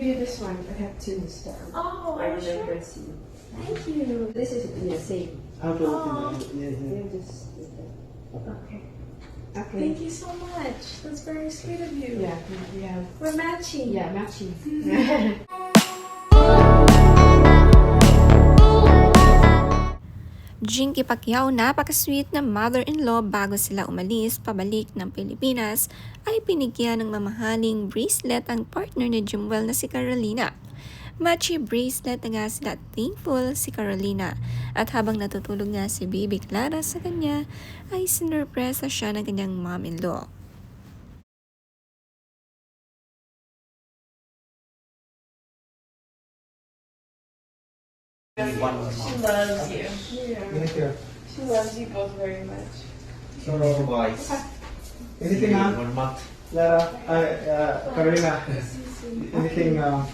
you this one. I have two this time. Oh, are you sure? See. Thank you. This is same. How to Oh. open it? Yeah, yeah. You just Okay. okay. Thank you so much. That's very sweet of you. Yeah, we have We're matching. matching. Jinky Pacquiao, napaka-sweet na mother-in-law bago sila umalis pabalik ng Pilipinas ay pinigyan ng mamahaling bracelet ang partner ni Jimwell na si Carolina. Matchy bracelet na nga sila at thankful si Carolina. At habang natutulog nga si Baby Clara sa kanya, ay sinurpresa siya ng kanyang mom-in-law. She loves you. Thank you. She loves you both very much. So, Wise. anything, huh? 1 month. Lara, Carolina, anything, yeah?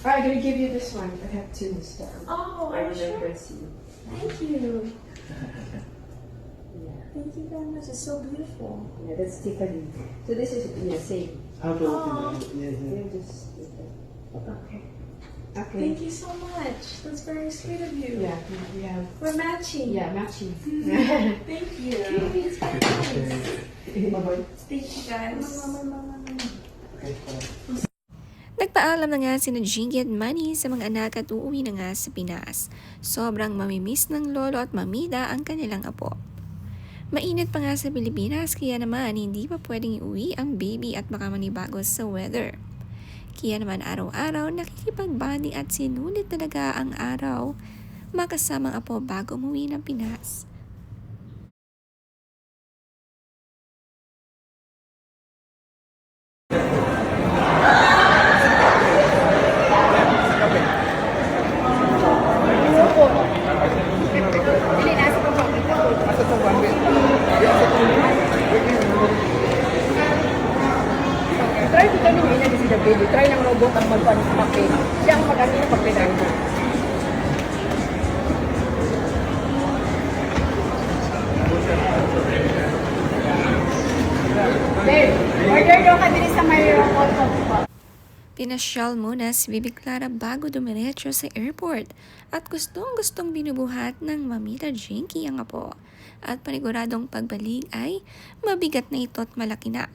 I'm gonna give you this one. I have two this time. Oh, are you sure? See. Thank you. Yeah. Thank you very much. It's so beautiful. Yeah, that's Tiffany. So this is same. How to Oh. open it? Yeah, yeah. You just Okay. okay. Thank you so much. That's very sweet of you. Yeah, we have We're matching. matching. Thank you. It's very nice. Bye-bye. Thank you guys. Okay, Nagpaalam na nga sina Jinky at Manny sa mga anak at uuwi na nga sa Pinas. Sobrang mamimiss ng lolo at mamida ang kanilang apo. Mainit pa nga sa Pilipinas kaya naman hindi pa pwedeng iuwi ang baby at baka manibago sa weather. Kaya naman araw-araw nakikipag-bonding at sinulit talaga ang araw makasamang apo bago umuwi ng Pinas. Try ko kami nila si the baby. Try ng robot ang magpan sa papel. Siya ang mag-ano ng papel ang Babe, order daw ka din sa may robot. Pinasyal muna si Baby Clara bago dumiretso sa airport at gustong-gustong binubuhat ng Mamita Jinky ang apo. At paniguradong pagbalik ay mabigat na ito at malaki na.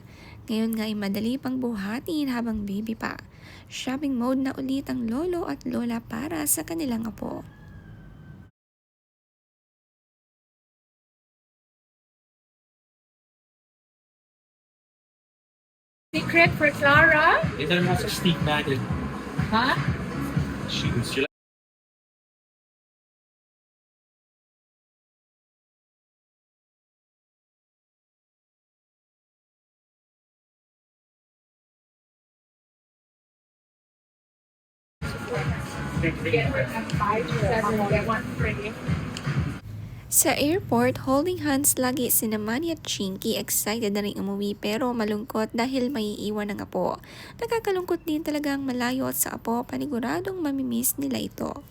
Ngayon nga ay madali pang buhatin habang baby pa. Shopping mode na ulit ang lolo at lola para sa kanilang apo. Secret for Clara? Ito na sa stick natin. Ha? Sila. Sa airport, holding hands lagi si Manny at Chinky. Excited na rin umuwi pero malungkot dahil may iwan ng apo. Nakakalungkot din talagang malayo at sa apo, paniguradong mamimiss nila ito.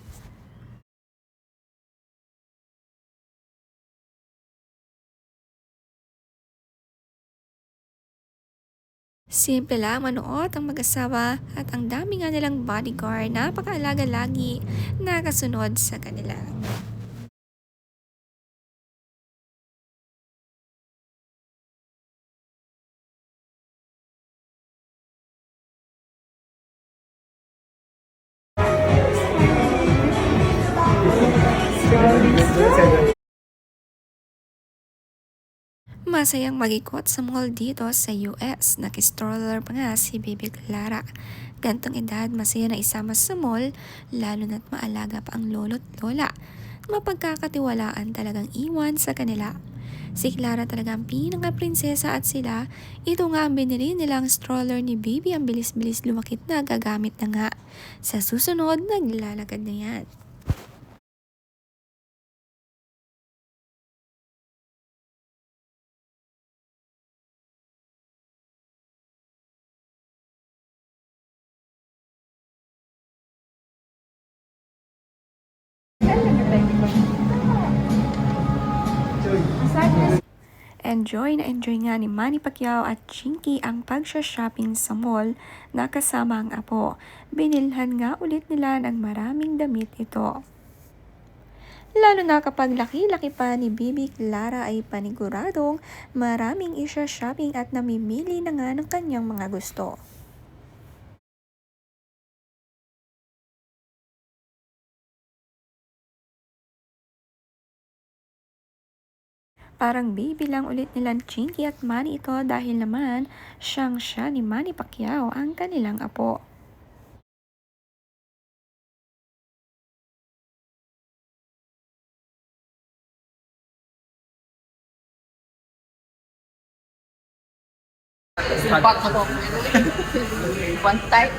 Simple lang manood ang mag-asawa at ang dami nga nilang bodyguard, napakaalaga lagi, nakasunod sa kanila. Masayang mag-ikot sa mall dito sa US. Nakistroller pa nga si Baby Clara. Gantong edad, masaya na isama sa mall, lalo na't maalaga pa ang lolo't lola. Mapagkakatiwalaan talagang iwan sa kanila. Si Clara talagang pinaka-prinsesa at sila, ito nga ang binili nilang stroller ni Baby, ang bilis-bilis lumakit na gagamit na nga. Sa susunod, naglalakad na yan. Enjoy na enjoy nga ni Manny Pacquiao at Chinky ang pagsha-shopping sa mall na kasama ang apo. Binilhan nga ulit nila ng maraming damit ito. Lalo na kapag laki-laki pa ni Bibi Clara ay paniguradong maraming isha-shopping at namimili na nga ng kanyang mga gusto. Parang baby lang ulit nilang Chinky at Manny ito dahil naman siya ni Manny Pacquiao ang kanilang apo. Back ako. One type.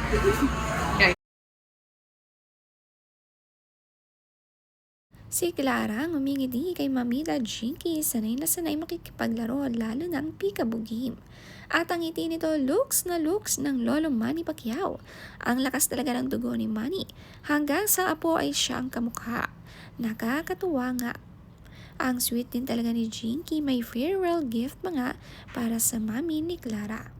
Si Clara ngumingiti kay Mamita Chinky, sanay na sanay makikipaglaro lalo na ang peekaboo game. At ang ngiti nito looks na looks ng lolo Manny Pacquiao. Ang lakas talaga ng dugo ni Manny, hanggang sa apo ay siya ang kamukha. Nakakatuwa nga. Ang sweet din talaga ni Chinky, may farewell gift pa nga para sa mami ni Clara.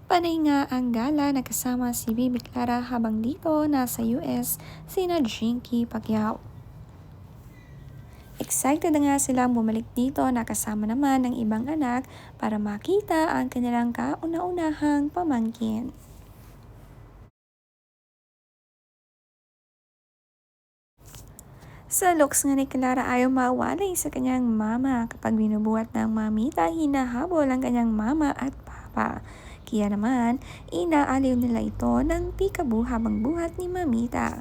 Panay nga ang gala na kasama si Bibi Clara habang dito nasa US sina Chinky Pacquiao. Excited na nga silang bumalik dito na kasama naman ng ibang anak para makita ang kanilang kauna-unahang pamangkin. Sa looks nga ni Clara ayaw mawalay sa kanyang mama. Kapag binubuhat ng mamita, hinahabol ang kanyang mama at papa. Kaya naman, inaaliw nila ito ng peekaboo habang buhat ni mamita.